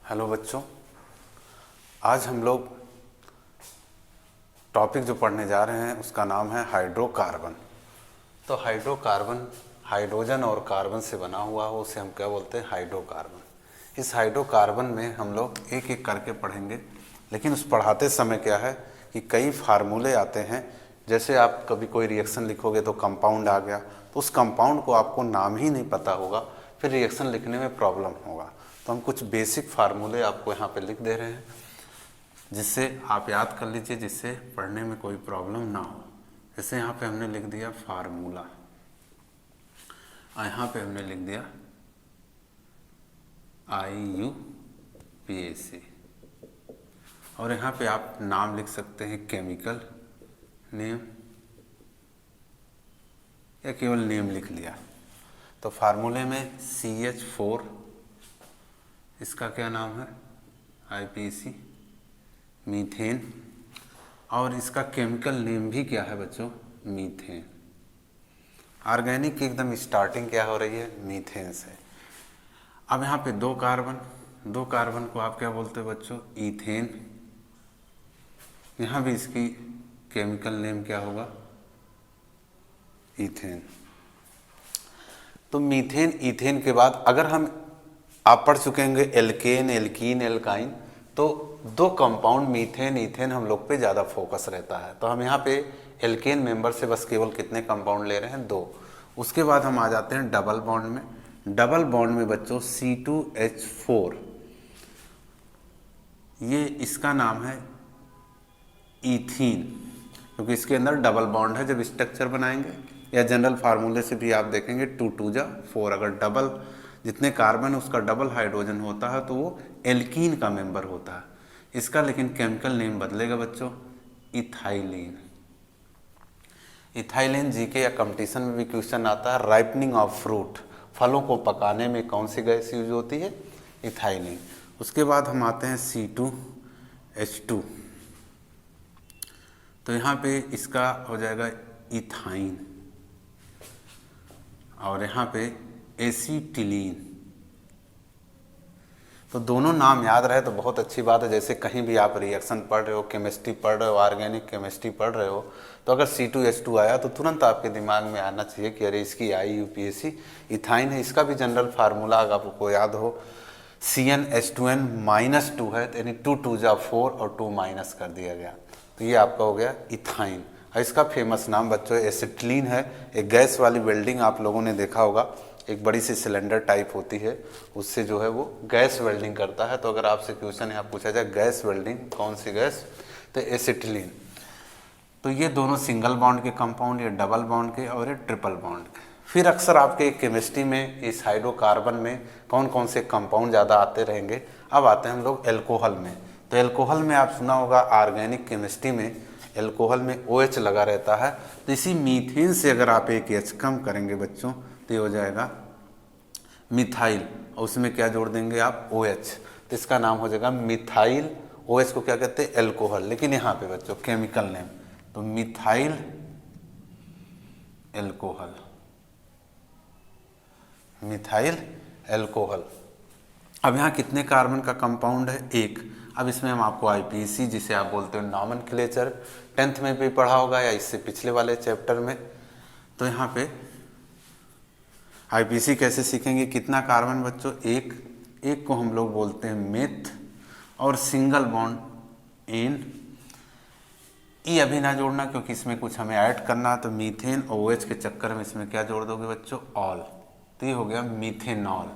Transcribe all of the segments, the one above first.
Hello बच्चों, आज हम लोग टॉपिक जो पढ़ने जा रहे हैं उसका नाम है हाइड्रोकार्बन। तो हाइड्रोकार्बन हाइड्रोजन और कार्बन से बना हुआ हो उसे हम क्या बोलते हैं? हाइड्रोकार्बन। इस हाइड्रोकार्बन में हम लोग एक एक करके पढ़ेंगे, लेकिन उस पढ़ाते समय क्या है कि कई फार्मूले आते हैं। जैसे आप कभी कोई रिएक्शन लिखोगे तो कंपाउंड आ गया, तो उस कंपाउंड को आपको नाम ही नहीं पता होगा, फिर रिएक्शन लिखने में प्रॉब्लम होगा। तो हम कुछ बेसिक फार्मूले आपको यहाँ पे लिख दे रहे हैं, जिससे आप याद कर लीजिए, जिससे पढ़ने में कोई प्रॉब्लम ना हो। जैसे यहाँ पे हमने लिख दिया फार्मूला, यहाँ पे हमने लिख दिया IUPAC, और यहाँ पे आप नाम लिख सकते हैं केमिकल नेम, या केवल नेम लिख लिया। तो फार्मूले में CH4, इसका क्या नाम है? IPAC, मीथेन, और इसका केमिकल नेम भी क्या है बच्चों? मीथेन। ऑर्गेनिक की एकदम स्टार्टिंग क्या हो रही है? मीथेन से। अब यहाँ पे दो कार्बन को आप क्या बोलते हो बच्चों? ईथेन। यहाँ भी इसकी केमिकल नेम क्या होगा? ईथेन। तो मीथेन ईथेन के बाद अगर आप पढ़ चुके होंगे एल्केन, एल्कीन, एल्काइन, तो दो कंपाउंड मीथेन ईथेन हम लोग पे ज़्यादा फोकस रहता है। तो हम यहाँ पे एल्केन मेंबर से बस केवल कितने कंपाउंड ले रहे हैं? 2। उसके बाद हम आ जाते हैं डबल बॉन्ड में। डबल बॉन्ड में बच्चों C2H4, ये इसका नाम है ईथीन, क्योंकि इसके अंदर डबल बॉन्ड है। जब स्ट्रक्चर बनाएंगे या जनरल फार्मूले से भी आप देखेंगे 2 2 जा 4, अगर डबल जितने कार्बन है उसका डबल हाइड्रोजन होता है तो वो एल्कीन का मेंबर होता है। इसका लेकिन केमिकल नेम बदलेगा बच्चों, इथाइलिन। इथाइलिन जीके या कंपटीशन में भी क्वेश्चन आता है, राइपनिंग ऑफ फ्रूट, फलों को पकाने में कौन सी गैस यूज होती है? इथाइलिन। उसके बाद हम आते हैं C2H2, तो यहाँ पे इसका हो जाएगा इथाइन, और यहाँ पे एसीटिलीन। तो दोनों नाम याद रहे तो बहुत अच्छी बात है। जैसे कहीं भी आप रिएक्शन पढ़ रहे हो, केमिस्ट्री पढ़ रहे हो, ऑर्गेनिक केमिस्ट्री पढ़ रहे हो, तो अगर C2H2 आया तो तुरंत आपके दिमाग में आना चाहिए कि अरे इसकी IUPAC इथाइन है। इसका भी जनरल फार्मूला अगर आपको याद हो, CnH2n-2 है, यानी 2 2 जा 4 और 2 माइनस कर दिया गया, तो ये आपका हो गया इथाइन। और इसका फेमस नाम बच्चों एसिटिलीन है। एक गैस वाली वेल्डिंग आप लोगों ने देखा होगा, एक बड़ी सी सिलेंडर टाइप होती है, उससे जो है वो गैस वेल्डिंग करता है। तो अगर आपसे क्वेश्चन यहाँ पूछा जाए गैस वेल्डिंग कौन सी गैस, तो एसिटिलीन। तो ये दोनों सिंगल बॉन्ड के कंपाउंड, ये डबल बॉन्ड के, और ये ट्रिपल बॉन्ड के। फिर अक्सर आपके केमिस्ट्री में इस हाइड्रोकार्बन में कौन कौन से कंपाउंड ज़्यादा आते रहेंगे। अब आते हैं हम लोग एल्कोहल में। तो एल्कोहल में आप सुना होगा ऑर्गेनिक केमिस्ट्री में एल्कोहल में OH लगा रहता है। तो इसी मीथेन से अगर आप एक H कम करेंगे बच्चों, तो ये हो जाएगा मिथाइल, और उसमें क्या जोड़ देंगे आप? OH, तो इसका नाम हो जाएगा मिथाइल। OH को क्या कहते हैं? एल्कोहल। लेकिन यहाँ पे बच्चों केमिकल नेम, तो मिथाइल एल्कोहल, मिथाइल एल्कोहल। अब यहाँ कितने कार्बन का कंपाउंड है? 1। अब इसमें हम आपको IPAC, जिसे आप बोलते हो नॉमेनक्लेचर, 10th में भी पढ़ा होगा या इससे पिछले वाले चैप्टर में। तो यहाँ पे IPAC कैसे सीखेंगे? कितना कार्बन बच्चों? 1 को हम लोग बोलते हैं मेथ, और सिंगल बॉन्ड एन। ई अभी ना जोड़ना क्योंकि इसमें कुछ हमें ऐड करना है, तो मीथेन और OH के चक्कर में इसमें क्या जोड़ दोगे बच्चों? ऑल। तो ये हो गया मीथेनॉल।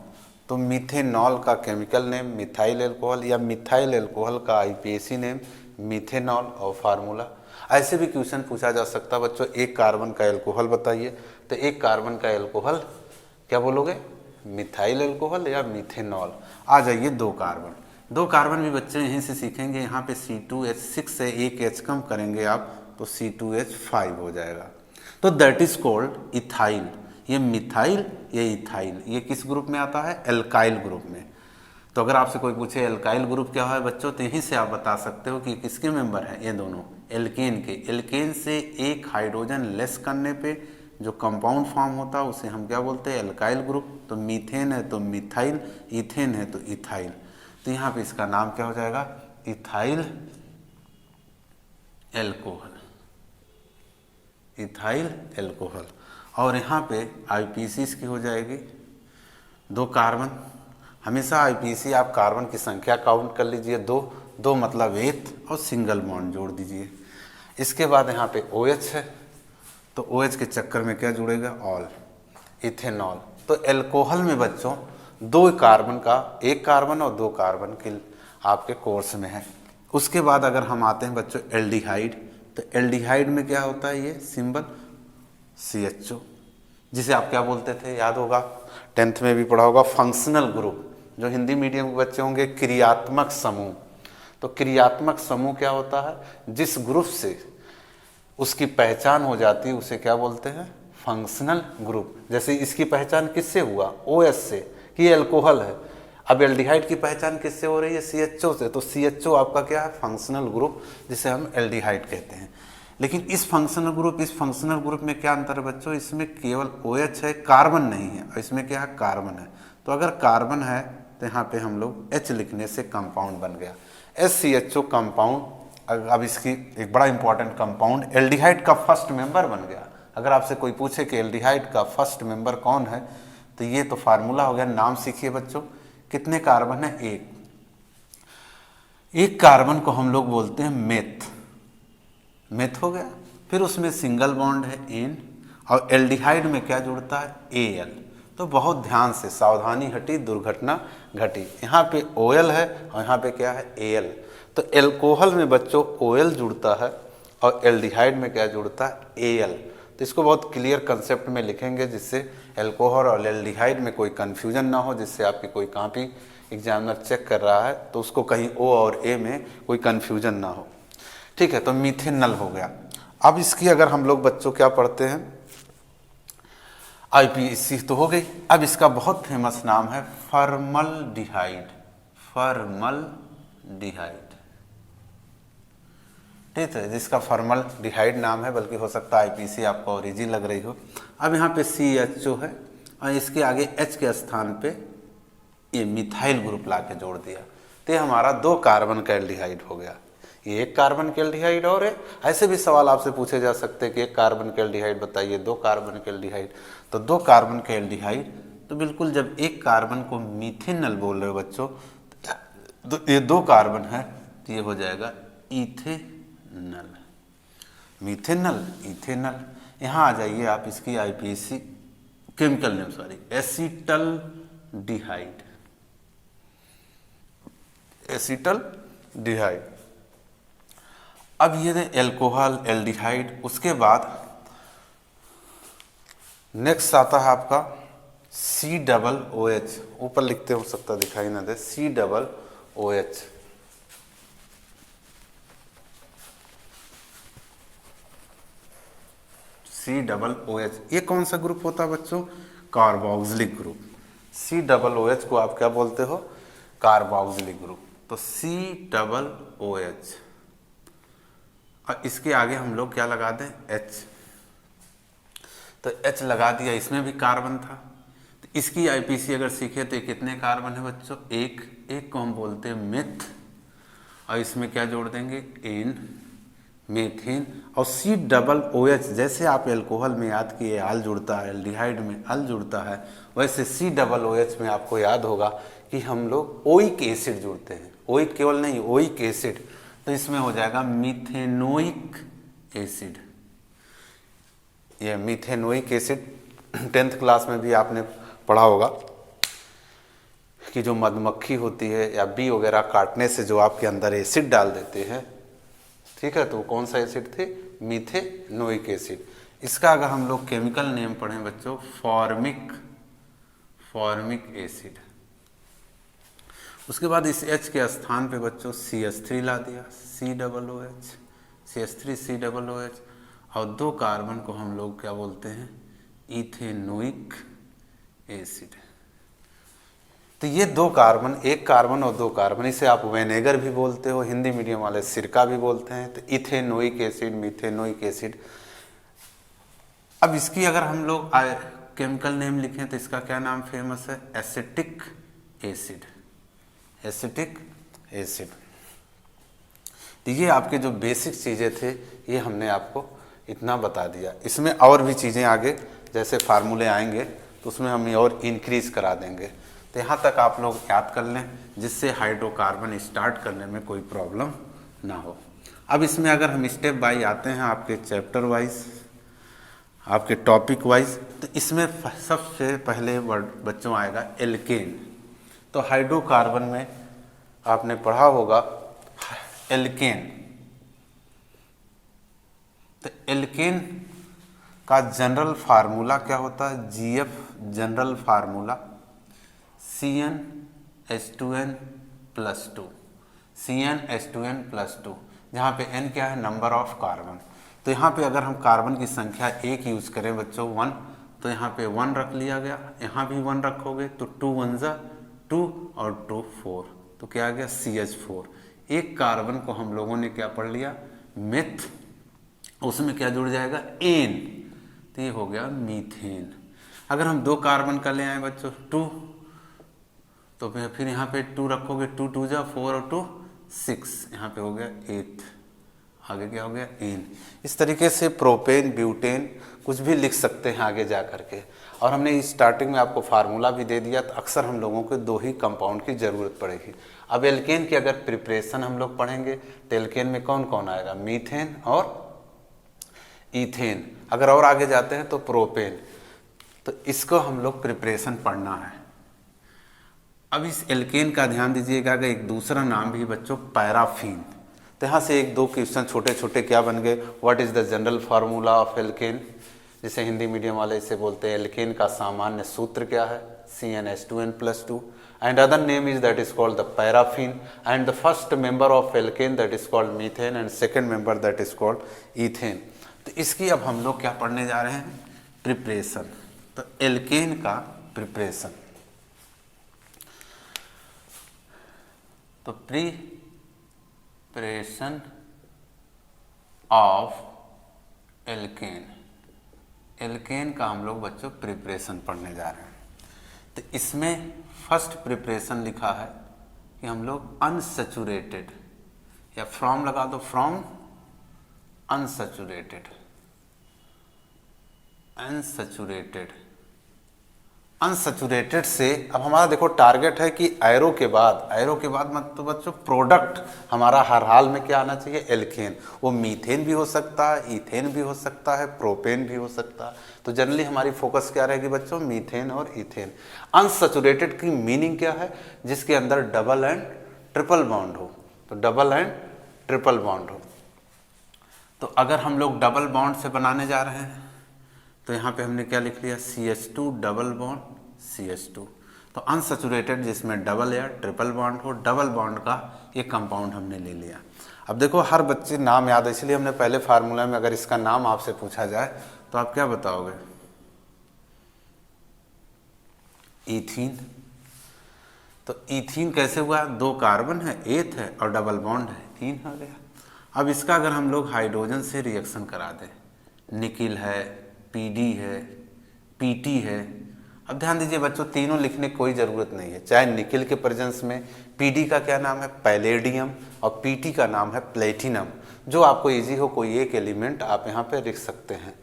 तो मीथेनॉल का केमिकल नेम मिथाइल एल्कोहल, या मिथाइल एल्कोहल का IPAC नेम मीथेनॉल, और फार्मूला। ऐसे भी क्वेश्चन पूछा जा सकता है बच्चों, 1 कार्बन का एल्कोहल बताइए, तो 1 कार्बन का एल्कोहल क्या बोलोगे? मिथाइल एल्कोहल या मीथेनॉल। आ जाइए 2 कार्बन भी बच्चे यहीं से सीखेंगे। यहाँ पे C2H6 से एक H कम करेंगे आप, तो C2H5 हो जाएगा। तो दैट इज कॉल्ड इथाइल। ये मिथाइल, ये इथाइल, ये किस ग्रुप में आता है? एल्काइल ग्रुप में। तो अगर आपसे कोई पूछे एल्काइल ग्रुप क्या है बच्चों, तो यहीं से आप बता सकते हो कि किसके मेंबर हैं? ये दोनों एल्केन के। एल्केन से एक हाइड्रोजन लेस करने पे जो कंपाउंड फॉर्म होता है उसे हम क्या बोलते हैं? Alkyl group. तो मीथेन है तो मिथाइल, इथेन है तो इथाइल। तो यहाँ पे इसका नाम क्या हो जाएगा, इथाइल एल्कोहल, इथाइल एल्कोहल। और यहाँ पे आईपीसी इसकी हो जाएगी 2 कार्बन। हमेशा आईपीसी आप कार्बन की संख्या काउंट कर लीजिए, 2 मतलब एथ और सिंगल बॉन्ड जोड़ दीजिए। इसके बाद यहाँ पे OH है, तो OH के चक्कर में क्या जुड़ेगा, ऑल, इथेनॉल। तो एल्कोहल में बच्चों 2 कार्बन का, 1 कार्बन और 2 कार्बन के आपके कोर्स में है। उसके बाद अगर हम आते हैं बच्चों एल्डिहाइड, तो एल्डिहाइड में क्या होता है, ये सिंबल CHO, जिसे आप क्या बोलते थे, याद होगा 10th में भी पढ़ा होगा, फंक्शनल ग्रुप। जो हिंदी मीडियम के बच्चे होंगे, क्रियात्मक समूह। तो क्रियात्मक समूह क्या होता है, जिस ग्रुप से उसकी पहचान हो जाती है उसे क्या बोलते हैं, फंक्शनल ग्रुप। जैसे इसकी पहचान किससे हुआ, OH से, कि एल्कोहल है। अब एल्डिहाइड की पहचान किससे हो रही है, CHO से। तो CHO आपका क्या है, फंक्शनल ग्रुप, जिसे हम एल्डिहाइड कहते हैं। लेकिन इस फंक्शनल ग्रुप में क्या अंतर है बच्चों, इसमें केवल OH है, कार्बन नहीं है। और इसमें क्या है, कार्बन है। तो अगर कार्बन है तो यहाँ पे हम लोग H लिखने से कंपाउंड बन गया, SCHO कंपाउंड। अब इसकी एक बड़ा इंपॉर्टेंट कंपाउंड, एल्डिहाइड का फर्स्ट मेंबर बन गया। अगर आपसे कोई पूछे कि एल्डिहाइड का फर्स्ट मेंबर कौन है, तो ये तो फार्मूला हो गया। नाम सीखिए बच्चों, कितने कार्बन है, एक कार्बन को हम लोग बोलते हैं मेथ हो गया। फिर उसमें सिंगल बॉन्ड है N, और एल्डिहाइड में क्या जुड़ता है, Al। तो बहुत ध्यान से, सावधानी हटी दुर्घटना घटी। यहाँ पे OL है और यहाँ पे क्या है, Al। तो एल्कोहल में बच्चों OL जुड़ता है और एल्डिहाइड में क्या जुड़ता है, Al। तो इसको बहुत क्लियर कंसेप्ट में लिखेंगे, जिससे एल्कोहल और एल्डिहाइड में कोई कन्फ्यूजन ना हो, जिससे आपकी कोई कॉपी एग्जामिनर चेक कर रहा है तो उसको कहीं O और A में कोई कन्फ्यूजन ना हो। ठीक है, तो मीथेनल हो गया। अब इसकी अगर हम लोग बच्चों क्या पढ़ते हैं, आईपीसी तो हो गई। अब इसका बहुत फेमस नाम है फॉर्मल्डिहाइड, फॉर्मल्डिहाइड। ठीक है, जिसका फॉर्मल्डिहाइड नाम है, बल्कि हो सकता है आईपीसी आपको ओरिजिन लग रही हो। अब यहाँ पे CHO है और इसके आगे H के स्थान पे ये मिथाइल ग्रुप ला के जोड़ दिया, तो ये हमारा 2 कार्बन का एल्डिहाइड हो गया। ये 1 कार्बन के एल्डिहाइड और है। ऐसे भी सवाल आपसे पूछे जा सकते हैं कि 1 कार्बन के एल्डिहाइड बताइए, 2 कार्बन के एल्डिहाइड। तो 2 कार्बन के एल्डिहाइड, तो बिल्कुल जब 1 कार्बन को मीथेनल बोल रहे हो बच्चों, तो ये 2 कार्बन है, तो ये हो जाएगा इथेनल, मीथेनल, इथेनल। यहाँ आ जाइए आप, इसकी IPC chemical name, sorry, acetaldehyde, acetaldehyde. अब ये एल्कोहल, एल्डिहाइड। उसके बाद नेक्स्ट आता है आपका COOH, ऊपर लिखते हो सकता दिखाई ना दे, COOH। COOH ये कौन सा ग्रुप होता है बच्चों, कार्बोक्सिलिक ग्रुप। COOH को आप क्या बोलते हो, कार्बोक्सिलिक ग्रुप। तो COOH, और इसके आगे हम लोग क्या लगा दें, H। तो H लगा दिया, इसमें भी कार्बन था। तो इसकी आईपीसी अगर सीखे तो ये कितने कार्बन है बच्चों, एक को हम बोलते हैं मेथ, और इसमें क्या जोड़ देंगे, N, मेथेन। और COOH, जैसे आप एल्कोहल में याद किए अल जुड़ता है, एल्डिहाइड में अल जुड़ता है, वैसे COOH में आपको याद होगा कि हम लोग ओइक एसिड जुड़ते हैं। ओइक केवल नहीं, ओइक एसिड। तो इसमें हो जाएगा मिथेनोइक एसिड। ये मिथेनोइक एसिड 10th क्लास में भी आपने पढ़ा होगा कि जो मधुमक्खी होती है या बी वगैरह काटने से जो आपके अंदर एसिड डाल देते हैं, ठीक है, तो कौन सा एसिड थे, मिथेनोइक एसिड। इसका अगर हम लोग केमिकल नेम पढ़ें बच्चों, फॉर्मिक एसिड। उसके बाद इस H के स्थान पे बच्चों CH3 ला दिया, COOH, और 2 कार्बन को हम लोग क्या बोलते हैं, इथेनोइक एसिड। तो ये 2 कार्बन, 1 कार्बन और 2 कार्बन, इसे आप विनेगर भी बोलते हो, हिंदी मीडियम वाले सिरका भी बोलते हैं। तो इथेनोइक एसिड, मिथेनोइक एसिड। अब इसकी अगर हम लोग केमिकल नेम लिखें तो इसका क्या नाम फेमस है, एसिटिक एसिड, एसिटिक एसिड। तो ये आपके जो बेसिक चीज़ें थे ये हमने आपको इतना बता दिया। इसमें और भी चीज़ें आगे जैसे फार्मूले आएंगे तो उसमें हम और इंक्रीज करा देंगे। तो यहाँ तक आप लोग याद कर लें जिससे हाइड्रोकार्बन स्टार्ट करने में कोई प्रॉब्लम ना हो। अब इसमें अगर हम स्टेप बाय आते हैं आपके चैप्टर वाइज, आपके टॉपिक वाइज, तो इसमें सबसे पहले वर्ड बच्चों आएगा एल्केन। तो हाइड्रोकार्बन में आपने पढ़ा होगा एल्केन। तो एल्केन का जनरल फार्मूला क्या होता है? GF general formula CnH2n+2, CnH2n+2, जहाँ पे n क्या है? Number of carbon. तो यहाँ पे अगर हम कार्बन की संख्या एक यूज करें बच्चों 1, तो यहाँ पे 1 रख लिया गया, यहाँ भी 1 रखोगे तो 2 1 जा 2 और 2 4, तो क्या आ गया? CH4। एक कार्बन को हम लोगों ने क्या पढ़ लिया? मिथ, उसमें क्या जुड़ जाएगा? एन, तो ये हो गया मीथेन। अगर हम 2 कार्बन का ले आए बच्चों 2, तो फिर यहाँ पे 2 रखोगे, 2 2 जा 4 और 2 6, यहाँ पे हो गया 8, आगे क्या हो गया? एन। इस तरीके से प्रोपेन ब्यूटेन कुछ भी लिख सकते हैं आगे जा करके। और हमने स्टार्टिंग में आपको फार्मूला भी दे दिया, तो अक्सर हम लोगों को 2 ही कंपाउंड की ज़रूरत पड़ेगी। अब एल्केन की अगर प्रिपरेशन हम लोग पढ़ेंगे तो एल्केन में कौन कौन आएगा? मीथेन और ईथेन। अगर और आगे जाते हैं तो प्रोपेन। तो इसको हम लोग प्रिपरेशन पढ़ना है। अब इस एल्केन का ध्यान दीजिएगा कि एक दूसरा नाम भी बच्चों पैराफीन। तो यहाँ से 1 2 क्वेश्चन छोटे छोटे क्या बन गए? What is the general formula of alkene, जिसे हिंदी मीडियम वाले इसे बोलते हैं एल्केन का सामान्य सूत्र क्या है? CnH2n+2, and other name is that is called the paraffin, and the first member of alkane that is called methane, and second member that is called ethane। तो इसकी अब हम लोग क्या पढ़ने जा रहे हैं? प्रिपरेशन। तो एल्केन का प्रिपरेशन, तो प्रिपरेशन ऑफ एल्केन, एल्केन का हम लोग बच्चों प्रिपरेशन पढ़ने जा रहे हैं। तो इसमें फर्स्ट प्रिपरेशन लिखा है कि हम लोग अनसैचुरेटेड, या फ्रॉम लगा दो, फ्रॉम अनसैचुरेटेड, अनसैचुरेटेड, अनसैचुरेटेड से अब हमारा देखो टारगेट है कि एरो के बाद मतलब बच्चों प्रोडक्ट हमारा हर हाल में क्या आना चाहिए? एल्केन। वो मीथेन भी हो सकता है, ईथेन भी हो सकता है, प्रोपेन भी हो सकता है। तो जनरली हमारी फोकस क्या रहेगी बच्चों? मीथेन और ईथेन। अनसैचुरेटेड की मीनिंग क्या है? जिसके अंदर डबल एंड ट्रिपल बॉन्ड हो। तो डबल एंड ट्रिपल बॉन्ड हो। तो अगर हम लोग डबल बॉन्ड से बनाने जा रहे हैं तो यहाँ पे हमने क्या लिख लिया? CH2 double bond CH2। तो अनसैचुरेटेड जिसमें डबल या ट्रिपल बॉन्ड हो, डबल बॉन्ड का एक कंपाउंड हमने ले लिया। अब देखो हर बच्चे नाम याद है, इसलिए हमने पहले फार्मूला में अगर इसका नाम आपसे पूछा जाए तो आप क्या बताओगे? ईथीन। तो ईथीन कैसे हुआ? 2 कार्बन है, एथ है और डबल बॉन्ड है, 3 हो गया। अब इसका अगर हम लोग हाइड्रोजन से रिएक्शन करा दें, निकिल है, PD है, PT है। अब ध्यान दीजिए बच्चों, तीनों लिखने की कोई ज़रूरत नहीं है। चाहे निकिल के प्रेजेंस में PD का क्या नाम है? पैलेडियम, और PT का नाम है प्लेटिनम। जो आपको इजी हो कोई एक एलिमेंट आप यहाँ पे लिख सकते हैं।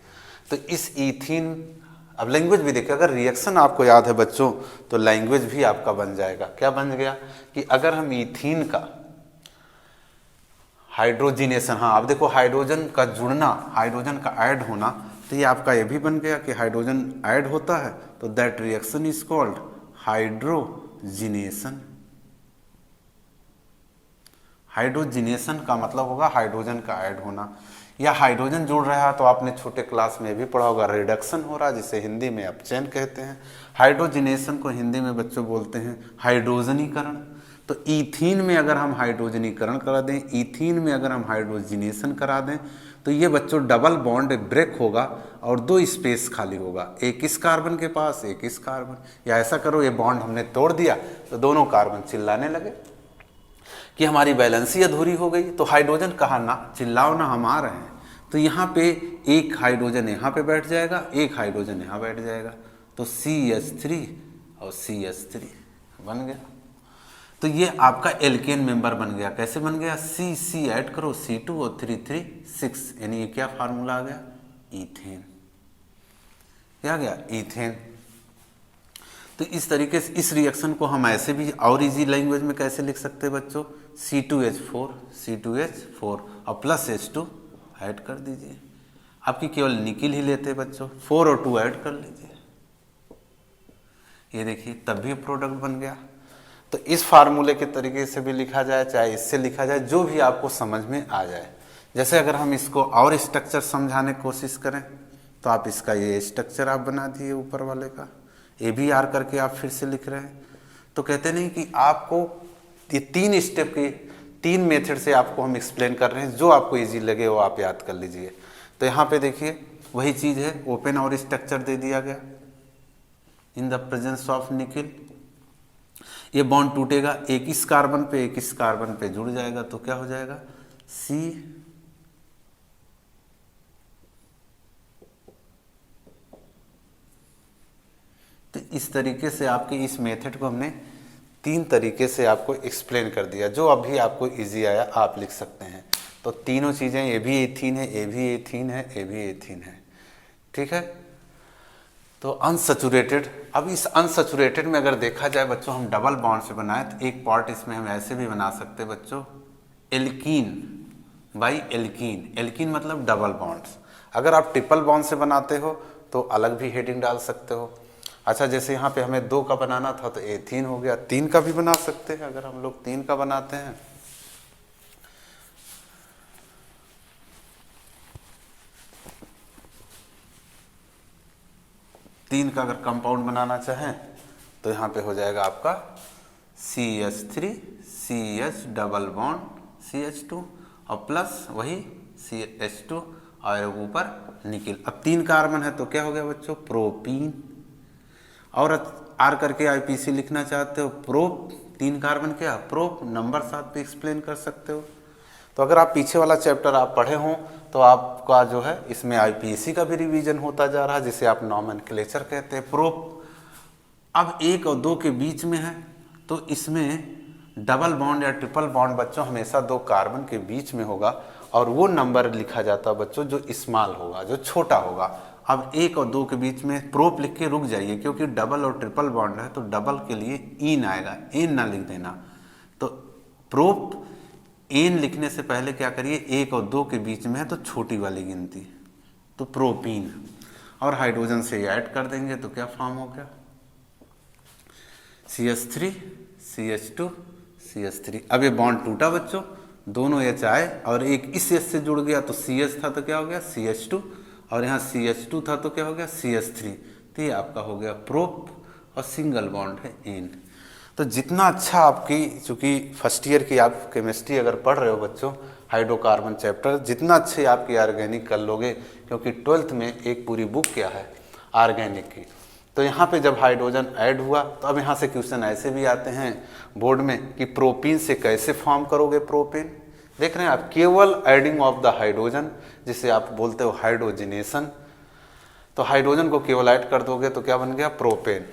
तो इस ईथीन, अब लैंग्वेज भी देखिए, अगर रिएक्शन आपको याद है बच्चों तो लैंग्वेज भी आपका बन जाएगा। क्या बन गया? कि अगर हम ईथीन का हाइड्रोजिनेशन, हाँ अब देखो हाइड्रोजन का जुड़ना, हाइड्रोजन का ऐड होना, तो ये आपका ये भी बन गया कि हाइड्रोजन ऐड होता है तो that reaction is called hydrogenation. Hydrogenation का मतलब होगा हाइड्रोजन का ऐड होना, या हाइड्रोजन जुड़ रहा है तो आपने छोटे क्लास में भी पढ़ा होगा रिडक्शन हो रहा है, जिसे हिंदी में अपचयन कहते हैं। हाइड्रोजिनेशन को हिंदी में बच्चों बोलते हैं हाइड्रोजनीकरण। तो ईथीन में अगर हम हाइड्रोजनीकरण करा दें, ईथीन में अगर हम हाइड्रोजिनेशन करा दें, तो ये बच्चों डबल बॉन्ड ब्रेक होगा और 2 स्पेस खाली होगा, एक इस कार्बन के पास, एक इस कार्बन। या ऐसा करो, ये बॉन्ड हमने तोड़ दिया तो दोनों कार्बन चिल्लाने लगे कि हमारी बैलेंसी अधूरी हो गई। तो हाइड्रोजन कहा ना, चिल्लाओ ना, हम आ रहे हैं। तो यहाँ पे एक हाइड्रोजन यहाँ पे बैठ जाएगा, एक हाइड्रोजन यहाँ बैठ जाएगा, तो CH3 और CH3 बन गया। तो ये आपका एल्केन मेंबर बन गया। कैसे बन गया? सी सी ऐड करो, C2 और 3 3 6, यानी ये क्या फार्मूला आ गया? ईथेन। क्या आ गया? ईथेन। तो इस तरीके से इस रिएक्शन को हम ऐसे भी और इजी लैंग्वेज में कैसे लिख सकते हैं बच्चों? C2H4 और प्लस H2 ऐड कर दीजिए। आपकी केवल निकिल ही लेते हैं बच्चों, 4 और 2 ऐड कर लीजिए, ये देखिए तब भी प्रोडक्ट बन गया। तो इस फार्मूले के तरीके से भी लिखा जाए, चाहे इससे लिखा जाए, जो भी आपको समझ में आ जाए। जैसे अगर हम इसको और स्ट्रक्चर समझाने की कोशिश करें तो आप इसका ये स्ट्रक्चर आप बना दिए ऊपर वाले का, ABR करके आप फिर से लिख रहे हैं। तो कहते नहीं कि आपको ये 3 स्टेप के 3 मेथड से आपको हम एक्सप्लेन कर रहे हैं, जो आपको इजी लगे वो आप याद कर लीजिए। तो यहाँ पे देखिए वही चीज़ है, ओपन और स्ट्रक्चर दे दिया गया। In the presence of nickel ये बॉन्ड टूटेगा, एक इस कार्बन पे एक इस कार्बन पे जुड़ जाएगा, तो क्या हो जाएगा? C तो इस तरीके से आपके इस मेथड को हमने 3 तरीके से आपको एक्सप्लेन कर दिया, जो अभी आपको इजी आया आप लिख सकते हैं। तो तीनों चीज़ें, ये भी एथीन है, ये भी एथीन है, ये भी एथीन है, ठीक है। तो अनसैचुरेटेड, अब इस अनसैचुरेटेड में अगर देखा जाए बच्चों, हम डबल बॉन्ड से बनाए तो एक पार्ट इसमें हम ऐसे भी बना सकते हैं बच्चों, एल्कीन बाई एल्कीन। एल्कीन मतलब डबल बॉन्ड्स। अगर आप ट्रिपल बॉन्ड से बनाते हो तो अलग भी हेडिंग डाल सकते हो। अच्छा, जैसे यहाँ पे हमें 2 का बनाना था तो एथीन हो गया, 3 का भी बना सकते हैं। अगर हम लोग 3 का बनाते हैं, तीन का अगर कंपाउंड बनाना चाहें तो यहाँ पे हो जाएगा आपका CH3 CH double bond CH2 और प्लस वही CH2 और ऊपर निकिल। अब 3 कार्बन है तो क्या हो गया बच्चों? प्रोपीन। और R करके IPC लिखना चाहते हो, प्रोप। 3 कार्बन क्या? प्रोप। नंबर 7 पे एक्सप्लेन कर सकते हो। तो अगर आप पीछे वाला चैप्टर आप पढ़े हों तो आपका जो है इसमें IPC का भी रिवीजन होता जा रहा है, जिसे आप नॉमेनक्लेचर कहते हैं, प्रोप। अब 1 और 2 के बीच में है तो इसमें डबल बॉन्ड या ट्रिपल बॉन्ड बच्चों हमेशा 2 कार्बन के बीच में होगा, और वो नंबर लिखा जाता है बच्चों जो स्मॉल होगा, जो छोटा होगा। अब 1 और 2 के बीच में प्रोप लिख के रुक जाइए, क्योंकि डबल और ट्रिपल बॉन्ड है तो डबल के लिए इन आएगा, एन ना लिख देना। तो प्रोप एन लिखने से पहले क्या करिए, 1 और 2 के बीच में है तो छोटी वाली गिनती, तो प्रोपीन। और हाइड्रोजन से ऐड कर देंगे तो क्या फॉर्म हो गया? CH3 CH2 CH3। अब ये बॉन्ड टूटा बच्चों, दोनों H आए और एक इस H से जुड़ गया तो CH था तो क्या हो गया? CH2। और यहाँ CH2 था तो क्या हो गया? CH3। तो ये आपका हो गया प्रोप और सिंगल बॉन्ड है एन। तो जितना अच्छा आपकी, चूँकि फर्स्ट ईयर की आप केमिस्ट्री अगर पढ़ रहे हो बच्चों, हाइड्रोकार्बन चैप्टर, जितना अच्छे आपकी ऑर्गेनिक कर लोगे, क्योंकि 12th में एक पूरी बुक क्या है ऑर्गेनिक की। तो यहाँ पे जब हाइड्रोजन ऐड हुआ तो अब यहाँ से क्वेश्चन ऐसे भी आते हैं बोर्ड में कि प्रोपीन से कैसे फॉर्म करोगे प्रोपेन। देख रहे हैं आप, केवल एडिंग ऑफ द हाइड्रोजन, जिसे आप बोलते हो हाइड्रोजनेशन। तो हाइड्रोजन को केवल ऐड कर दोगे तो क्या बन गया? प्रोपेन।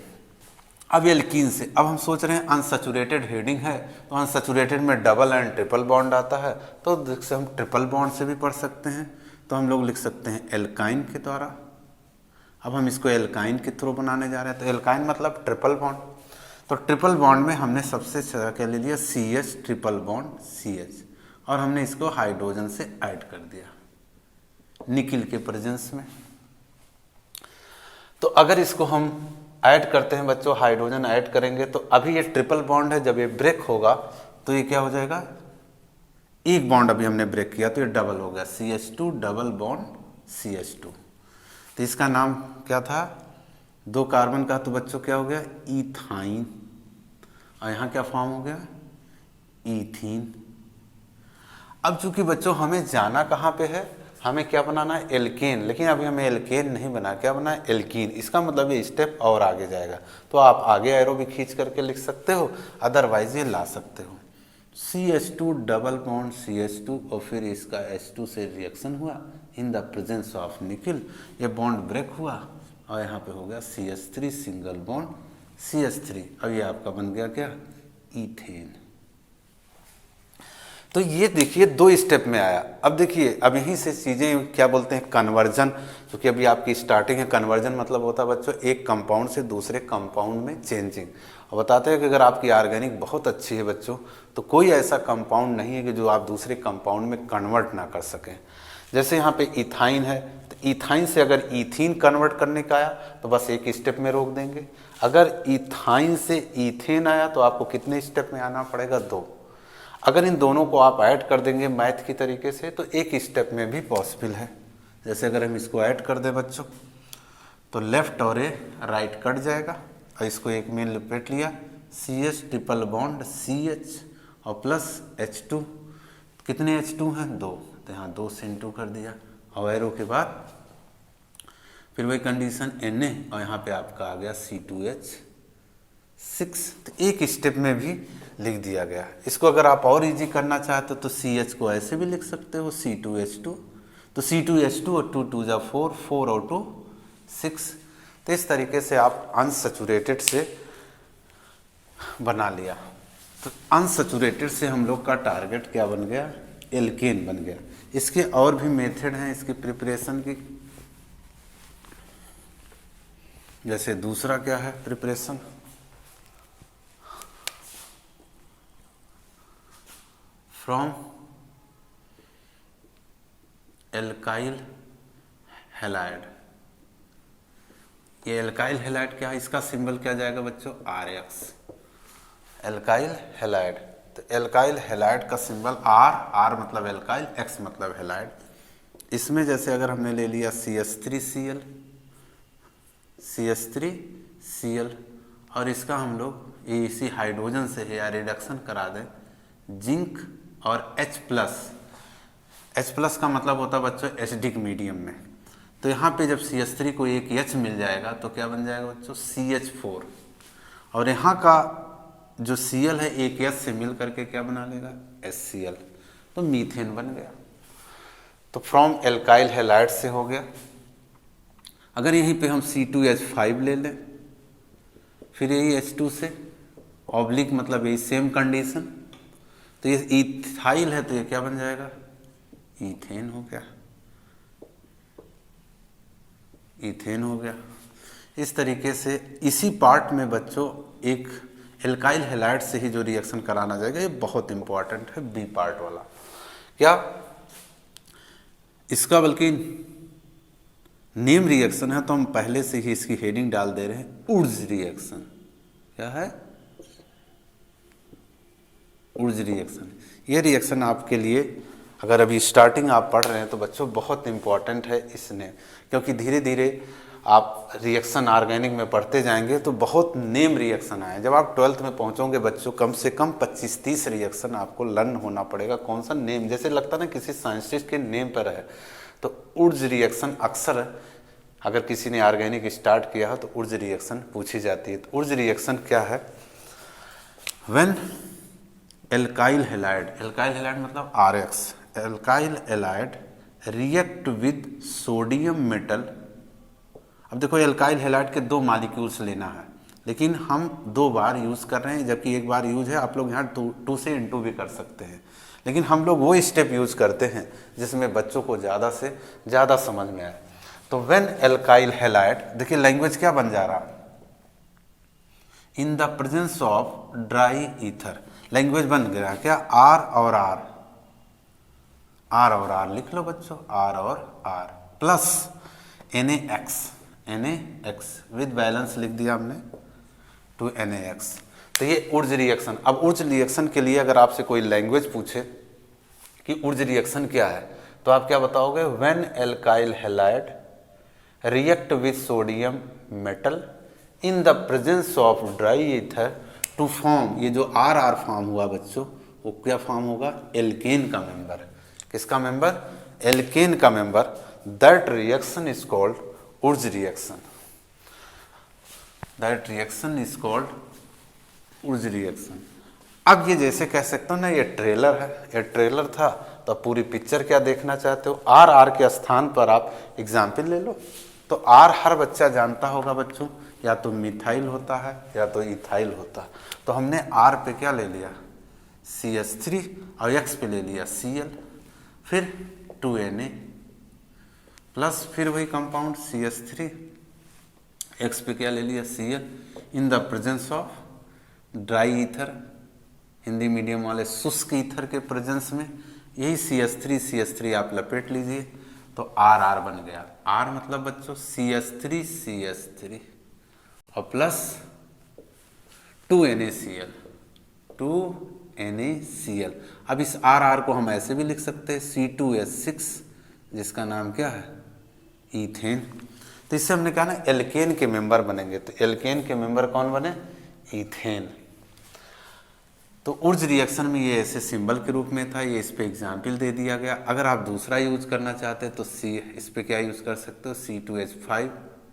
अब एल्कीन से, अब हम सोच रहे हैं अनसैचुरेटेड हेडिंग है तो अनसैचुरेटेड में डबल एंड ट्रिपल बॉन्ड आता है, तो हम ट्रिपल बॉन्ड से भी पढ़ सकते हैं। तो हम लोग लिख सकते हैं एल्काइन के द्वारा। अब हम इसको एल्काइन के थ्रू बनाने जा रहे हैं, तो एल्काइन मतलब ट्रिपल बॉन्ड। तो ट्रिपल बॉन्ड में हमने सबसे क्या ले लिया? CH ट्रिपल बॉन्ड CH, और हमने इसको हाइड्रोजन से ऐड कर दिया निकिल के प्रेजेंस में। तो अगर इसको हम ऐड करते हैं बच्चों, हाइड्रोजन ऐड करेंगे तो अभी ये ट्रिपल बॉन्ड है, जब ये ब्रेक होगा तो ये क्या हो जाएगा? एक बॉन्ड अभी हमने ब्रेक किया तो ये डबल हो गया, CH2 डबल बॉन्ड CH2। तो इसका नाम क्या था? 2 कार्बन का, तो बच्चों क्या हो गया? इथाइन। और यहाँ क्या फॉर्म हो गया? ईथीन। अब चूंकि बच्चों हमें जाना कहाँ पे है, हमें क्या बनाना है? एल्केन। लेकिन अभी हमें एल्केन नहीं बना, क्या बना है? एल्कीन। इसका मतलब ये स्टेप और आगे जाएगा, तो आप आगे एरो भी खींच करके लिख सकते हो, अदरवाइज ये ला सकते हो। CH2 डबल बॉन्ड CH2 और फिर इसका H2 से रिएक्शन हुआ in the presence of nickel, ये बॉन्ड ब्रेक हुआ और यहाँ पे हो गया CH3 सिंगल बॉन्ड CH3। अब ये आपका बन गया क्या? ईथेन। तो ये देखिए 2 स्टेप में आया। अब देखिए अब यहीं से चीज़ें क्या बोलते हैं, कन्वर्जन, क्योंकि अभी आपकी स्टार्टिंग है। कन्वर्जन मतलब होता है बच्चों एक कंपाउंड से दूसरे कंपाउंड में चेंजिंग। और बताते हैं कि अगर आपकी ऑर्गेनिक बहुत अच्छी है बच्चों, तो कोई ऐसा कंपाउंड नहीं है कि जो आप दूसरे कंपाउंड में कन्वर्ट ना कर सकें। जैसे यहाँ पे इथाइन है, तो इथाइन से अगर ईथीन कन्वर्ट करने का आया तो बस एक स्टेप में रोक देंगे। अगर इथाइन से ईथेन आया तो आपको कितने स्टेप में आना पड़ेगा, 2। अगर इन दोनों को आप ऐड कर देंगे मैथ की तरीके से तो एक स्टेप में भी पॉसिबल है। जैसे अगर हम इसको ऐड कर दें बच्चों, तो लेफ्ट और राइट कट जाएगा, और इसको एक में लपेट लिया, CH ट्रिपल बॉन्ड CH और प्लस H2। कितने H2 हैं, 2, तो यहाँ 2 से इंटू कर दिया, और एरो के बाद फिर वही कंडीशन Na, और यहाँ पे आपका आ गया C2H6। तो एक स्टेप में भी लिख दिया गया। इसको अगर आप और इजी करना चाहते हो तो CH को ऐसे भी लिख सकते हो, C2H2। तो C2H2 और 2 2 जा 4, 4 और 2 6। तो इस तरीके से आप अनसैचुरेटेड से बना लिया। तो अनसैचुरेटेड से हम लोग का टारगेट क्या बन गया, एल्केन बन गया। इसके और भी मेथड हैं इसकी प्रिपरेशन की। जैसे दूसरा क्या है प्रिपरेशन, फ्रॉम एल्काइल हैलाइड। ये एल्काइल हैलाइड क्या है, इसका सिंबल क्या जाएगा बच्चों, RX, एल्काइल हैलाइड। तो एल्काइल हैलाइड का सिंबल R मतलब एल्काइल, X मतलब हैलाइड। इसमें जैसे अगर हमने ले लिया CH3Cl, CH3Cl, और इसका हम लोग इसी हाइड्रोजन से या रिडक्शन करा दें जिंक और H+ का मतलब होता है बच्चों एसिडिक मीडियम में। तो यहाँ पे जब CH3 को एक H मिल जाएगा तो क्या बन जाएगा बच्चों, CH4। और यहाँ का जो Cl है एक H से मिल करके क्या बना लेगा, HCl। तो मीथेन बन गया। तो फ्रॉम एल्काइल हैलाइड से हो गया। अगर यहीं पे हम C2H5 ले लें, फिर यही H2 से ऑब्लिक मतलब यही सेम कंडीशन, तो ये इथाइल है तो ये क्या बन जाएगा, ईथेन हो गया, ईथेन हो गया। इस तरीके से इसी पार्ट में बच्चों एक एल्काइल हैलाइड से ही जो रिएक्शन कराना जाएगा, ये बहुत इंपॉर्टेंट है, बी पार्ट वाला। क्या इसका बल्कि नेम रिएक्शन है तो हम पहले से ही इसकी हेडिंग डाल दे रहे हैं, उर्ज रिएक्शन। क्या है, उर्ज रिएक्शन। ये रिएक्शन आपके लिए अगर अभी स्टार्टिंग आप पढ़ रहे हैं तो बच्चों बहुत इंपॉर्टेंट है इसने, क्योंकि धीरे धीरे आप रिएक्शन ऑर्गेनिक में पढ़ते जाएंगे तो बहुत नेम रिएक्शन आए। जब आप 12th में पहुंचोगे बच्चों, कम से कम 25-30 रिएक्शन आपको लर्न होना पड़ेगा। कौन सा नेम, जैसे लगता ना किसी साइंटिस्ट के नेम पर है। तो उर्ज रिएक्शन अक्सर अगर किसी ने ऑर्गेनिक स्टार्ट किया है तो उर्ज रिएक्शन पूछी जाती है। तो उर्ज रिएक्शन क्या है, when alkyl halide, alkyl halide मतलब RX, alkyl halide react with sodium metal. अब देखो एल्काइल हैलाइड के 2 मॉलिक्यूल्स लेना है, लेकिन हम 2 बार यूज कर रहे हैं, जबकि एक बार यूज है। आप लोग यहाँ 2 से इंटू भी कर सकते हैं, लेकिन हम लोग वो स्टेप यूज करते हैं जिसमें बच्चों को ज़्यादा से ज़्यादा समझ में आए। तो व्हेन एल्काइल हैलाइड, देखिए लैंग्वेज क्या बन जा रहा, इन the presence of dry ether, language बन गया क्या, R और R लिख लो बच्चों, R और R plus NaX with balance लिख दिया हमने 2 NaX। तो ये उर्ज रिएक्शन। अब उर्ज रिएक्शन के लिए अगर आपसे कोई लैंग्वेज पूछे कि उर्ज रिएक्शन क्या है, तो आप क्या बताओगे, when alkyl halide react with sodium metal in the presence of dry ether to form, ये जो R फॉर्म हुआ बच्चों, वो क्या फॉर्म होगा, एल्केन का मेंबर। किसका मेंबर, एल्केन का member. That reaction is called Urja reaction, that reaction is called Urja reaction. अब ये जैसे कह सकते हो ना, ये ट्रेलर है, ये ट्रेलर था, तो पूरी पिक्चर क्या देखना चाहते हो, R के स्थान पर आप एग्जाम्पल ले लो। तो R हर बच्चा जानता होगा बच्चों, या तो मिथाइल होता है या तो इथाइल होता है। तो हमने R पे क्या ले लिया, CH3, और X पे ले लिया Cl, फिर 2Na प्लस फिर वही कंपाउंड CH3, X पे क्या ले लिया Cl, in the presence of dry ether, Hindi medium वाले शुष्क ईथर के प्रेजेंस में, यही CH3 आप लपेट लीजिए तो RR बन गया। R मतलब बच्चों CH3 और प्लस 2NaCl। अब इस RR को हम ऐसे भी लिख सकते हैं C2H6, जिसका नाम क्या है, ईथेन। तो इससे हमने कहा ना एल्केन के मेंबर बनेंगे, तो एल्केन के मेंबर कौन बने, ईथेन। तो उर्ज रिएक्शन में ये ऐसे सिंबल के रूप में था, ये इस पे एग्जाम्पल दे दिया गया। अगर आप दूसरा यूज करना चाहते हैं तो इस पे क्या यूज कर सकते हो, C2H5,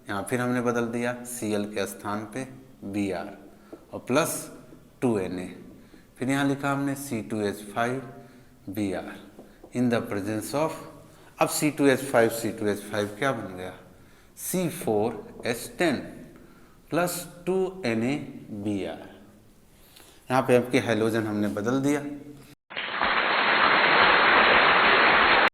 यहाँ फिर हमने बदल दिया Cl के स्थान पे Br और प्लस 2Na, फिर यहाँ लिखा हमने C2H5Br in the presence of, अब C2H5 क्या बन गया, C4H10 प्लस 2NaBr। यहाँ पे आपके हाइड्रोजन हमने बदल दिया,